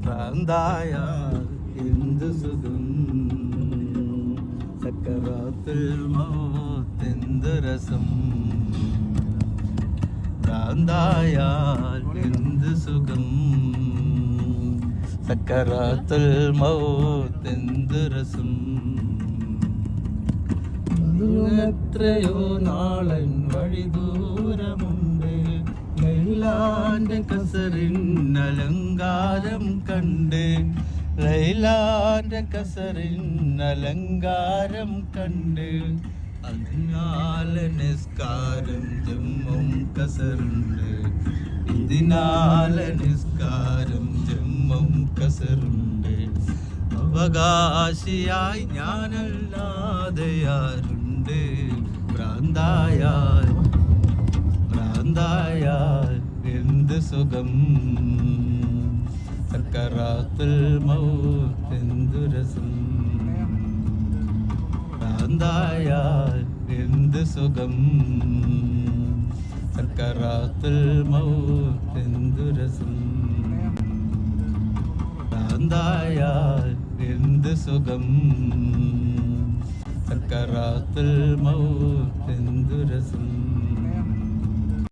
ഭ്രാന്തായാൽ എന്ത് സുഖം സക്കറാത്തുൽ മൗത്ത് രസം ഭ്രാന്തായാൽ എന്ത് സുഖം സക്കറാത്തുൽ മൗത്ത് രസം എത്രയോ നാളൻ വഴി ദൂരമുണ്ട് ലൈലാന്റെ കസറിൻ അലങ്കാരം കണ്ട് ലൈലാന്റെ കസറിൻ അലങ്കാരം കണ്ട് അതിനാലെ നിസ്കാരം ജമ്മും കസറുണ്ട് ഇതിനാലെ നിസ്കാരം ജമ്മും കസറുണ്ട് അവകാശിയായി ഞാനല്ലാതെ ആരുണ്ട് ഭ്രാന്തായാൽ എന്ത് സുഖം സക്കറാത്തുൽ മൗത്ത് എന്തു രസം ഭ്രാന്തായാൽ എന്ത് സുഖം സക്കറാത്തുൽ മൗത്ത് എന്തു രസം ഭ്രാന്തായാൽ എന്ത് സുഖം സക്കറാത്തുൽ മൗത്ത് എന്തു രസം